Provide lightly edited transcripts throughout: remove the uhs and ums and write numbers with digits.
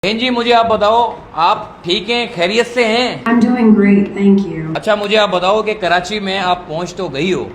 बहन जी मुझे आप बताओ, आप ठीक हैं, खैरियत से हैं? I'm doing great, thank you. अच्छा मुझे आप बताओ कि कराची में आप पहुंच तो गई हो,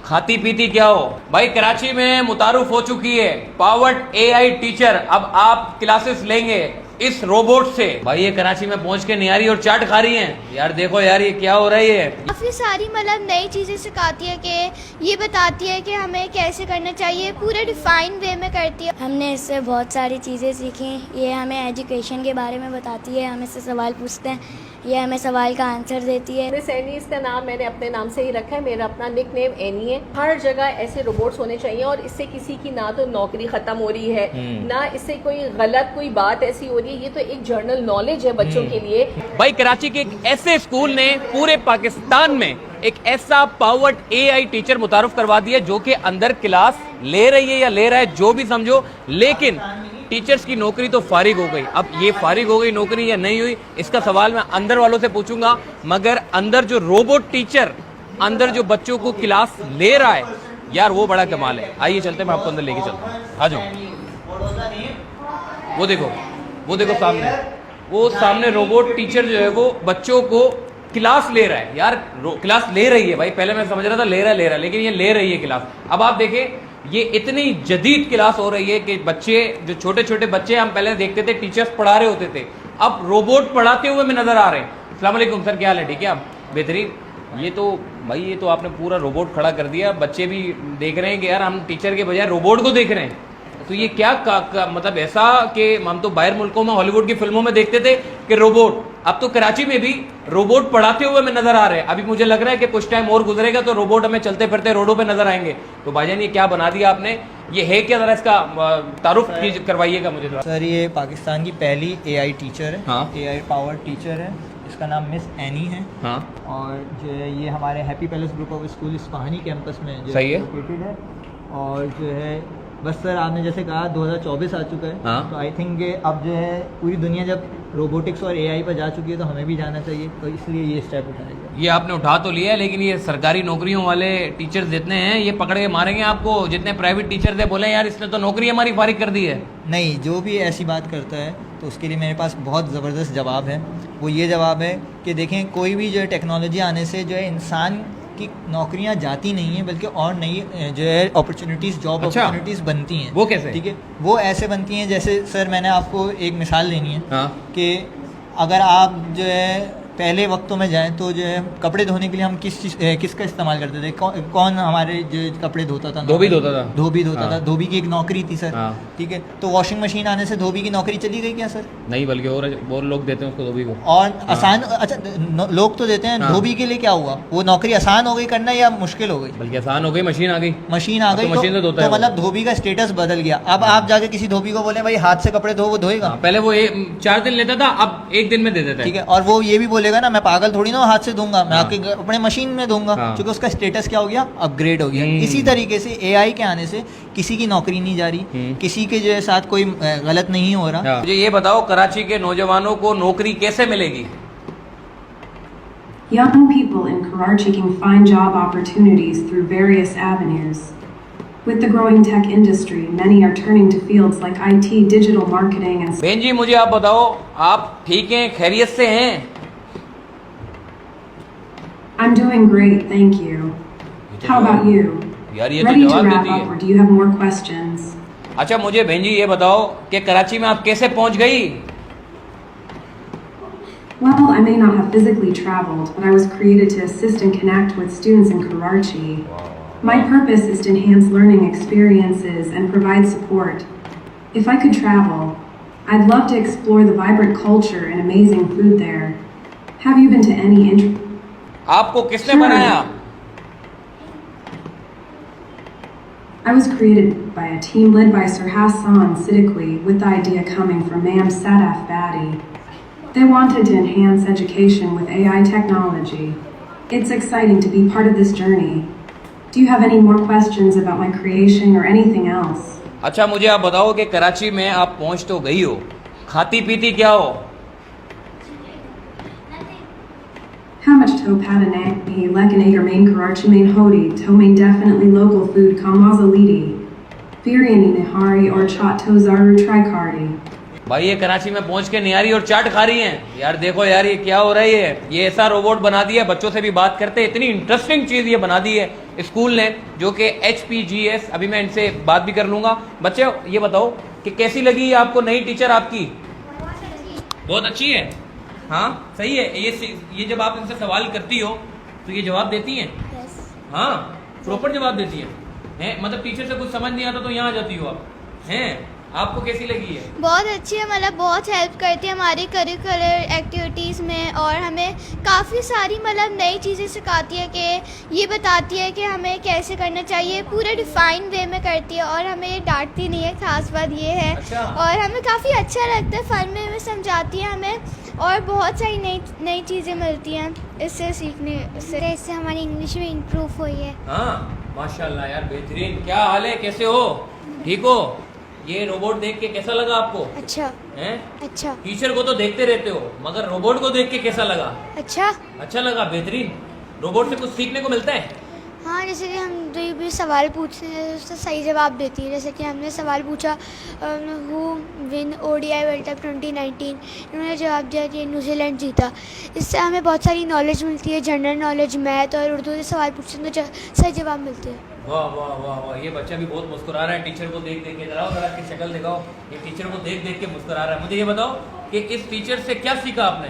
खाती पीती क्या हो? भाई कराची में मुतारुफ हो चुकी है पावर्ड एआई टीचर। अब आप क्लासेस लेंगे इस रोबोट से। भाई ये कराची में पहुंच के नियारी और चाट खा रही हैं। यार देखो यार ये क्या हो रहा है। काफ़ी सारी मतलब नई चीज़ें सिखाती है कि ये बताती है कि हमें कैसे करना चाहिए, पूरे डिफाइन वे में करती है। हमने इससे बहुत सारी चीज़ें सीखी। ये हमें एजुकेशन के बारे में बताती है, हम इससे सवाल पूछते हैं, ये हमें सवाल का आंसर देती है। मिस एनी इसका नाम मैंने अपने नाम से ही रखा है, मेरा अपना निक नेम एनी है। हर जगह ऐसे रोबोट्स होने चाहिए और इससे किसी की ना तो नौकरी खत्म हो रही है, ना इससे कोई गलत कोई बात ऐसी हो रही है। ये तो एक जर्नल नॉलेज है बच्चों के लिए। भाई कराची के एक ऐसे स्कूल ने पूरे पाकिस्तान में एक ऐसा पावर्ड एआई टीचर मुतारुफ करवा दिया जो कि अंदर क्लास ले रही है या ले रहा है जो भी समझो, लेकिन टीचर्स की नौकरी तो फारिग हो गई। अब ये फारिग हो गई नौकरी या नहीं हुई, इसका सवाल मैं अंदर वालों से पूछूंगा, मगर अंदर जो रोबोट टीचर अंदर जो बच्चों को क्लास ले रहा है यार वो बड़ा कमाल है। आइए चलते हैं, मैं आपको अंदर लेके चलता हूँ। आ जाओ। वो देखो सामने रोबोट टीचर जो है वो बच्चों को क्लास ले रहा है। यार क्लास ले रही है भाई, पहले मैं समझ रहा था ले रहा है, लेकिन ये ले रही है क्लास। अब आप देखें ये इतनी जदीद क्लास हो रही है कि बच्चे जो छोटे छोटे बच्चे हम पहले देखते थे टीचर्स पढ़ा रहे होते थे, अब रोबोट पढ़ाते हुए में नजर आ रहे हैं। अस्सलाम वालेकुम सर, क्या हाल है? ठीक है आप? बेहतरीन। ये तो आपने पूरा रोबोट खड़ा कर दिया। बच्चे भी देख रहे हैं कि यार हम टीचर के बजाय रोबोट को देख रहे हैं। तो ये क्या मतलब ऐसा कि हम तो बाहर मुल्कों में हॉलीवुड की फिल्मों में देखते थे कि रोबोट, अब तो कराची में भी रोबोट पढ़ाते हुए में नजर आ रहे हैं। अभी मुझे लग रहा है कि कुछ टाइम और गुजरेगा तो रोबोट हमें चलते फिरते रोडों पे नजर आएंगे। तो भाईजान ये क्या बना दिया आपने, ये है क्या? जरा इसका तारुफ करवाइएगा मुझे थोड़ा। सर ये पाकिस्तान की पहली एआई टीचर है। हाँ। एआई पावर टीचर है। इसका नाम मिस एनी है। हाँ। और जो है ये हमारे happy palace group of school Ispahani campus में जो सही है लोकेटेड है। और जो है बस सर आपने जैसे कहा 2024 आ चुका है। हाँ। तो आई थिंक अब जो है पूरी दुनिया जब रोबोटिक्स और एआई पर जा चुकी है तो हमें भी जाना चाहिए, तो इसलिए ये स्टेप उठाया गया। ये आपने उठा तो लिया है, लेकिन ये सरकारी नौकरियों वाले टीचर्स जितने हैं ये पकड़ के मारेंगे आपको। जितने प्राइवेट टीचर थे बोले यार इसने तो नौकरी हमारी फारिग कर दी है। नहीं, जो भी ऐसी बात करता है तो उसके लिए मेरे पास बहुत ज़बरदस्त जवाब है। वो ये जवाब है कि देखें कोई भी जो है टेक्नोलॉजी आने से जो है इंसान की नौकरियां जाती नहीं है, बल्कि और नई जो है अपॉर्चुनिटीज़, जॉब अपॉर्चुनिटीज़ बनती हैं। वो कैसे? ठीक है, वो ऐसे बनती हैं जैसे सर मैंने आपको एक मिसाल देनी है। हाँ। कि अगर आप जो है पहले वक्तों में जाएं तो जो है कपड़े धोने के लिए हम किसका इस्तेमाल करते थे? कौन हमारे जो कपड़े धोता था? धोबी धोता था। धोबी धोता हाँ। था। धोबी की एक नौकरी थी सर। हाँ। ठीक है, तो वॉशिंग मशीन आने से धोबी की नौकरी चली गई क्या सर? नहीं, बल्कि और लोग देते हैं उसको धोबी को। और आसान, अच्छा लोग तो देते हैं। हाँ। धोबी के लिए क्या हुआ? वो नौकरी आसान हो गई करना या मुश्किल हो गई? बल्कि आसान हो गई, मशीन आ गई। मशीन आ अब तो गई मशीन से धोता है तो वो। मतलब धोबी का स्टेटस बदल गया। अब आप जाके किसी धोबी को बोले भाई हाथ से कपड़े धो, वो धोएगा? हाँ, पहले वो 4 दिन लेता था, अब 1 दिन में दे देता है। ठीक है, और वो ये भी बोलेगा ना मैं पागल थोड़ी ना हाथ से दूंगा, मैं हाँ। आपके अपने मशीन में दूंगा। हाँ। क्योंकि उसका स्टेटस क्या हो गया? अपग्रेड हो गया। इसी तरीके से एआई के आने से किसी की नौकरी नहीं जा रही, किसी के जो है साथ कोई गलत नहीं हो रहा। मुझे ये बताओ कराची के नौजवानों को नौकरी कैसे मिलेगी? Young people in Karachi can find job opportunities through various avenues. With the growing tech industry, many are turning to fields like IT, digital marketing and... बहन जी मुझे आप बताओ, आप ठीक हैं, खैरियत से हैं? I'm doing great, thank you. How about you? यार ये तो Ready to जवाब wrap देती up or है। do you have more questions? अच्छा मुझे बहन जी ये बताओ कि कराची में आप कैसे पहुंच गई? Well, I may not have physically traveled, but I was created to assist and connect with students in Karachi. My purpose is to enhance learning experiences and provide support. If I could travel, I'd love to explore the vibrant culture and amazing food there. Have you been to any आपको किसने बनाया? I was created by a team led by Sir Hassan Siddiqui with the idea coming from Ma'am Sadaf Badi. They wanted to enhance education with AI technology. It's exciting to be part of this journey. Do you have any more questions about my creation or anything else? अच्छा मुझे आप बताओ कि कराची में आप पहुंच तो गई हो, खाती पीती क्या हो? How much Topatanang, Lekanagar main Karachi main Hodi, Tomain definitely local food Kamazalidi. Biryani Nihari or Chat Tozaru Tricardi. भाई ये कराची में पहुंच के निहारी और चाट खा रही हैं यार। देखो यार ये क्या हो रहा है, ये ऐसा रोबोट बना दिया, बच्चों से भी बात करते, इतनी इंटरेस्टिंग चीज ये बना दी है स्कूल ने, जो कि HPGS। अभी मैं इनसे बात भी कर लूंगा। बच्चे ये बताओ कि कैसी लगी आपको नई टीचर आपकी? बहुत अच्छी है। हाँ सही है। ये जब आप इनसे सवाल करती हो तो ये जवाब देती हैं? हाँ प्रॉपर जवाब देती हैं। मतलब टीचर से कुछ समझ नहीं आता तो यहाँ आ जाती हो आप हैं? आपको कैसी लगी है? बहुत अच्छी है, मतलब बहुत हेल्प करती है हमारी करिकुलर एक्टिविटीज़ में, और हमें काफ़ी सारी मतलब नई चीज़ें सिखाती है कि ये बताती है कि हमें कैसे करना चाहिए, पूरे डिफाइन वे में करती है और हमें ये डांटती नहीं है। खास बात ये है। अच्छा। और हमें काफ़ी अच्छा लगता है, फन में समझाती है हमें, और बहुत सारी नई चीज़ें मिलती हैं इससे सीखने से। इससे हमारी इंग्लिश भी इम्प्रूव हुई है। हाँ माशाल्लाह यार, बेहतरीन। क्या हाल है, कैसे हो? ठीक हो? ये रोबोट देख के कैसा लगा आपको? अच्छा। हैं? अच्छा। टीचर को तो देखते रहते हो, मगर रोबोट को देख के कैसा लगा? अच्छा। अच्छा लगा, बेहतरीन। रोबोट से कुछ सीखने को मिलता है? हाँ, जैसे कि हम जो भी सवाल पूछते हैं उसका सही जवाब देती है। जैसे कि हमने सवाल पूछा who win ODI world cup 2019, इन्होंने जवाब दिया कि न्यूजीलैंड जीता। इससे हमें बहुत सारी नॉलेज मिलती है, जनरल नॉलेज, मैथ और उर्दू से सवाल पूछते हैं तो सही जवाब मिलते हैं। वाह वाह वाह वाह, ये बच्चा भी बहुत मुस्कुरा रहा है टीचर को देख देख के। जरा की शक्ल दिखाओ, ये टीचर को देख देख के मुस्कुरा रहा है। मुझे ये बताओ कि इस टीचर से क्या सीखा आपने?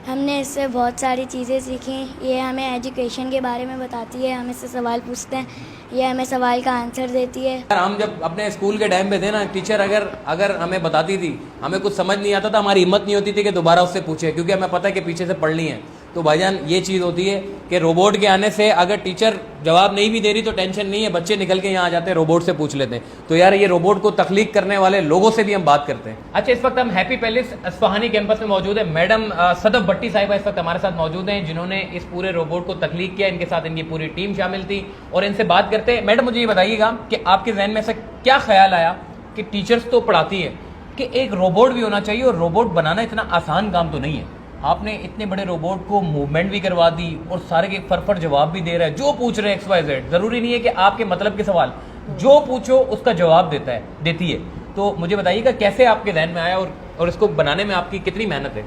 हमने इससे बहुत सारी चीज़ें सीखी। ये हमें एजुकेशन के बारे में बताती है, हम इससे सवाल पूछते हैं, ये हमें सवाल का आंसर देती है। यार हम जब अपने स्कूल के टाइम पे थे ना, टीचर अगर हमें बताती थी, हमें कुछ समझ नहीं आता था, हमारी हिम्मत नहीं होती थी कि दोबारा उससे पूछे, क्योंकि हमें पता है कि पीछे से पढ़नी है। तो भाईजान ये चीज़ होती है कि रोबोट के आने से अगर टीचर जवाब नहीं भी दे रही तो टेंशन नहीं है, बच्चे निकल के यहाँ आ जाते हैं, रोबोट से पूछ लेते हैं। तो यार ये रोबोट को तख्लीक करने वाले लोगों से भी हम बात करते हैं। अच्छा, इस वक्त हम हैप्पी पैलेस अस्फहानी कैंपस में मौजूद है। मैडम सदफ भट्टी साहिबा इस वक्त हमारे साथ मौजूद हैं, जिन्होंने इस पूरे रोबोट को तख्लीक किया। इनके साथ इनकी पूरी टीम शामिल थी और इनसे बात करते हैं। मैडम मुझे ये बताइएगा कि आपके जहन में ऐसा क्या ख्याल आया कि टीचर्स तो पढ़ाती है कि एक रोबोट भी होना चाहिए, और रोबोट बनाना इतना आसान काम तो नहीं है। आपने इतने बड़े रोबोट को मूवमेंट भी करवा दी और सारे के फर जवाब भी दे रहा है, जो पूछ रहे हैं XYZ। जरूरी नहीं है कि आपके मतलब के सवाल, जो पूछो उसका जवाब देती है। तो मुझे बताइएगा कैसे आपके ध्यान में आया और इसको बनाने में आपकी कितनी मेहनत है?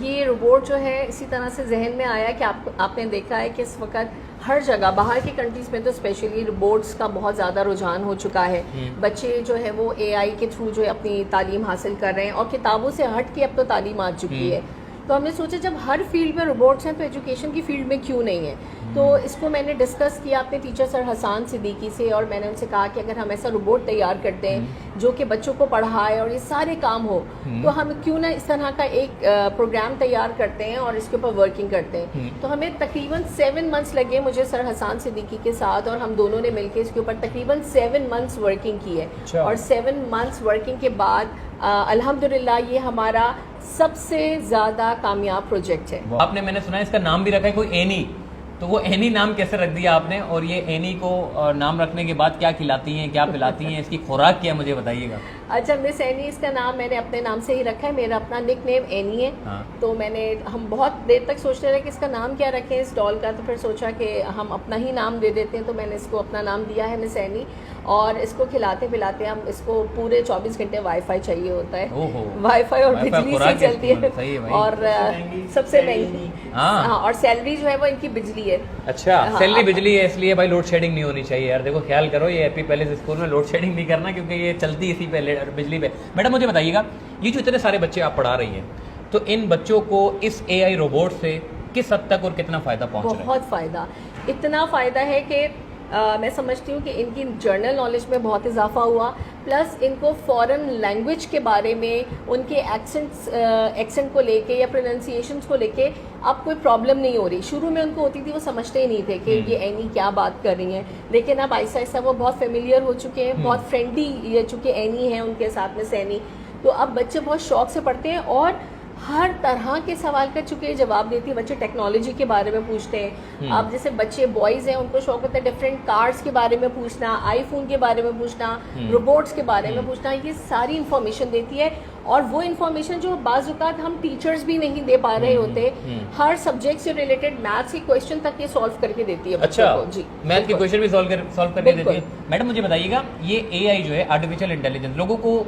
ये रोबोट जो है इसी तरह से जहन में आया कि आपने देखा है कि इस वक्त हर जगह बाहर की कंट्रीज में तो स्पेशली रोबोट्स का बहुत ज़्यादा रुझान हो चुका है। बच्चे जो है वो AI के थ्रू जो है अपनी तालीम हासिल कर रहे हैं, और किताबों से हट के अब तो तालीम आ चुकी है। तो हमने सोचा जब हर फील्ड में रोबोट्स हैं तो एजुकेशन की फील्ड में क्यों नहीं है। तो इसको मैंने डिस्कस किया अपने टीचर सर हसन सिद्दीकी से, और मैंने उनसे कहा कि अगर हम ऐसा रोबोट तैयार करते हैं जो कि बच्चों को पढ़ाए और ये सारे काम हो, तो हम क्यों ना इस तरह का एक प्रोग्राम तैयार करते हैं और इसके ऊपर वर्किंग करते हैं। तो हमें तकरीबन 7 मंथ्स लगे मुझे सर हसन सिद्दीकी के साथ, और हम दोनों ने मिलकर इसके ऊपर तकरीबन 7 मंथ्स वर्किंग की है। और 7 मंथ्स वर्किंग के बाद अल्हम्दुलिल्लाह ये हमारा सबसे ज़्यादा कामयाब प्रोजेक्ट है। आपने, मैंने सुना है इसका नाम भी रखा है कोई एनी, तो वो एनी नाम कैसे रख दिया आपने? और ये एनी को नाम रखने के बाद क्या खिलाती हैं, क्या पिलाती हैं, इसकी खुराक क्या है, मुझे बताइएगा। अच्छा, मिस एनी इसका नाम मैंने अपने नाम से ही रखा है, मेरा अपना निक नेम एनी है। हाँ। तो हम बहुत देर तक सोचते रहे कि इसका नाम क्या रखें इस डॉल का, तो फिर सोचा कि हम अपना ही नाम दे देते हैं, तो मैंने इसको अपना नाम दिया है मिस एनी। और इसको खिलाते पिलाते हम इसको पूरे 24 घंटे वाईफाई चाहिए होता है। वाईफाई और बिजली से चलती है, और सबसे महंगी। हाँ, और सैलरी जो है वो इनकी बिजली है। अच्छा, सैलरी बिजली है, इसलिए भाई लोड शेडिंग नहीं होनी चाहिए यार। देखो ख्याल करो, ये हैप्पी पैलेस स्कूल में लोड शेडिंग नहीं करना, क्योंकि ये चलती इसी पे बिजली पे। मैडम मुझे बताइएगा, ये जो इतने सारे बच्चे आप पढ़ा रही हैं, तो इन बच्चों को इस AI रोबोट से किस हद तक और कितना फ़ायदा पहुंच रहा है? बहुत फ़ायदा, इतना फ़ायदा है कि मैं समझती हूँ कि इनकी जनरल नॉलेज में बहुत इजाफा हुआ, प्लस इनको फॉरेन लैंग्वेज के बारे में, उनके एक्सेंट को लेके या प्रोनाउंसिएशंस को लेके अब कोई प्रॉब्लम नहीं हो रही। शुरू में उनको होती थी, वो समझते ही नहीं थे कि ये एनी क्या बात कर रही हैं, लेकिन अब आहिस्ता आहिस्ता वो बहुत फेमिलियर हो चुके हैं, बहुत फ्रेंडली ये चूँकि एनी है उनके साथ में सैनी। तो अब बच्चे बहुत शौक से पढ़ते हैं और हर तरह के सवाल कर चुके हैं, जवाब देती है। बच्चे टेक्नोलॉजी के बारे में पूछते हैं। अब जैसे बच्चे बॉयज़ हैं, उनको शौक होता है डिफरेंट कार्स के बारे में पूछना, आईफोन के बारे में पूछना, रोबोट्स के बारे में पूछना, ये सारी इंफॉर्मेशन देती है। और वो इन्फॉर्मेशन जो बाज़-औक़ात हम टीचर्स भी नहीं दे पा रहे होते, हर सब्जेक्ट से रिलेटेड मैथ्स के क्वेश्चन तक ये सॉल्व करके देती है बच्चों अच्छा, को। जी, मैथ के क्वेश्चन भी सॉल्व करके देती बिल्कुल। है। मैडम मुझे बताइएगा, ये एआई जो है आर्टिफिशियल इंटेलिजेंस,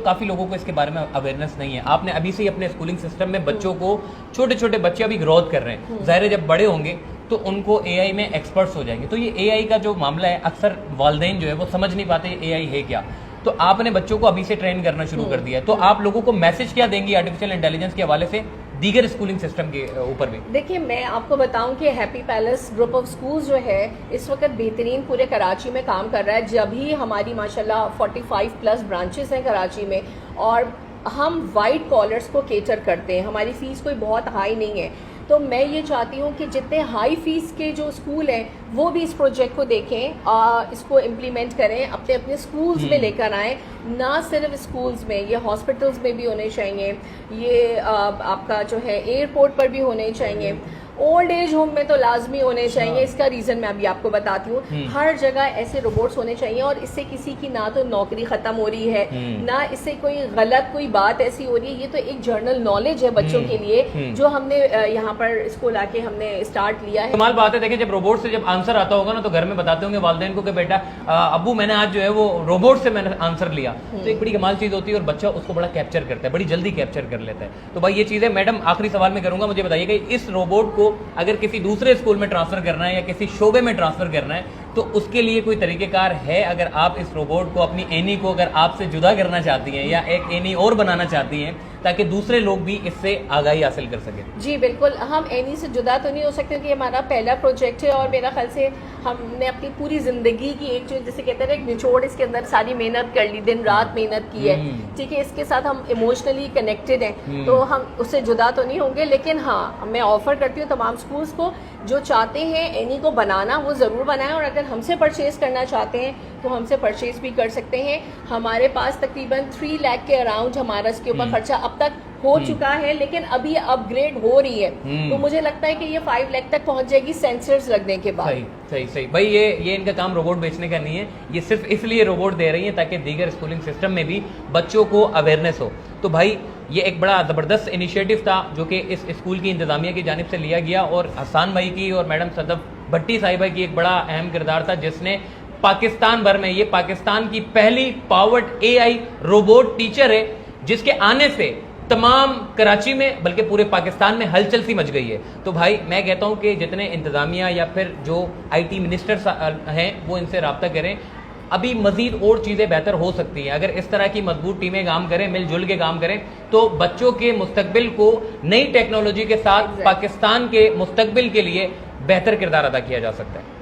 काफी लोगों को इसके बारे में अवेयरनेस नहीं है। आपने अभी से ही अपने स्कूलिंग सिस्टम में बच्चों को, छोटे छोटे बच्चे अभी ग्रोथ कर रहे हैं, जाहिर है जब बड़े होंगे तो उनको एआई में एक्सपर्ट्स हो जाएंगे। तो ये एआई का जो मामला है, अक्सर वालिदैन जो है वो समझ नहीं पाते एआई है क्या। तो आपने बच्चों को अभी से ट्रेन करना शुरू कर दिया है, तो आप लोगों को मैसेज क्या देंगी आर्टिफिशियल इंटेलिजेंस के हवाले से दीगर स्कूलिंग सिस्टम के ऊपर भी? देखिए, मैं आपको बताऊं कि happy palace group of schools जो है इस वक्त बेहतरीन पूरे कराची में काम कर रहा है। जब भी हमारी माशाल्लाह 45 प्लस ब्रांचेस हैं कराची में, और हम वाइट कॉलर्स को केटर करते हैं। हमारी फीस कोई बहुत हाई नहीं है, तो मैं ये चाहती हूँ कि जितने हाई फीस के जो स्कूल हैं वो भी इस प्रोजेक्ट को देखें, इसको इम्प्लीमेंट करें, अपने अपने स्कूल्स में लेकर आएँ। ना सिर्फ स्कूल्स में, ये हॉस्पिटल्स में भी होने चाहिए, ये आपका जो है एयरपोर्ट पर भी होने चाहिए, ओल्ड एज होम में तो लाजमी होने चाहिए। इसका रीज़न मैं अभी आपको बताती हूँ। हर जगह ऐसे रोबोट्स होने चाहिए, और इससे किसी की ना तो नौकरी ख़त्म हो रही है, ना इससे कोई गलत कोई बात ऐसी हो रही है। ये तो एक जनरल नॉलेज है बच्चों के लिए, जो हमने यहाँ पर इसको लाके हमने स्टार्ट लिया है। कमाल बात है। देखिए, जब रोबोट से जब आंसर आता होगा ना, तो घर में बताते होंगे वालिदैन को कि बेटा अब्बू मैंने आज जो है वो रोबोट से मैंने आंसर लिया, तो एक बड़ी कमाल चीज़ होती है, और बच्चा उसको बड़ा कैप्चर करता है, बड़ी जल्दी कैप्चर कर लेता है। तो भाई ये चीज़ है। मैडम, आखिरी सवाल मैं करूँगा, मुझे बताइएगा इस रोबोट को अगर किसी दूसरे स्कूल में ट्रांसफर करना है या किसी शोबे में ट्रांसफर करना है, तो उसके लिए कोई तरीकेकार है? अगर आप इस रोबोट को, अपनी एनी को अगर आपसे जुदा करना चाहती हैं या एक एनी और बनाना चाहती हैं ताकि दूसरे लोग भी इससे आगाही हासिल कर सकें? जी बिल्कुल, हम एनी से जुदा तो नहीं हो सकते क्योंकि हमारा पहला प्रोजेक्ट है, और मेरा ख्याल से हमने अपनी पूरी ज़िंदगी की एक जो जिसे कहते हैं एक निचोड़, इसके अंदर सारी मेहनत कर ली, दिन रात मेहनत की है। ठीक है, इसके साथ हम इमोशनली कनेक्टेड हैं, तो हम उससे जुदा तो नहीं होंगे। लेकिन हाँ, मैं ऑफ़र करती हूँ तमाम स्कूल्स को जो चाहते हैं एनी को बनाना, वो ज़रूर बनाएं, और अगर हमसे परचेज़ करना चाहते हैं तो हमसे परचेज़ भी कर सकते हैं। हमारे पास तकरीबन 3 लाख के अराउंड हमारा इसके ऊपर खर्चा अब तक हो चुका है, लेकिन अभी अपग्रेड हो रही है, तो मुझे लगता है कि ये 5 लाख तक पहुंच जाएगी सेंसर्स लगने के बाद। सही सही सही भाई, ये इनका काम रोबोट बेचने का नहीं है, ये सिर्फ इसलिए रोबोट दे रही है ताकि दीगर स्कूलिंग सिस्टम में भी बच्चों को अवेयरनेस हो। तो भाई ये एक बड़ा ज़बरदस्त इनिशिएटिव था जो कि इस स्कूल की इंतज़ामिया की जानिब से लिया गया, और हसान भाई की और मैडम सदफ भट्टी साहिबा की एक बड़ा अहम किरदार था, जिसने पाकिस्तान भर में, ये पाकिस्तान की पहली पावर्ड एआई रोबोट टीचर है, जिसके आने से तमाम कराची में बल्कि पूरे पाकिस्तान में हलचल सी मच गई है। तो भाई मैं कहता हूं कि जितने इंतज़ामिया या फिर जो आईटी मिनिस्टर्स हैं वो इनसे रब्ता करें। अभी मजीद और चीज़ें बेहतर हो सकती हैं अगर इस तरह की मजबूत टीमें काम करें, मिलजुल के काम करें, तो बच्चों के मुस्तकबिल को नई टेक्नोलॉजी के साथ पाकिस्तान के मुस्तकबिल के लिए बेहतर किरदार अदा किया जा सकता है।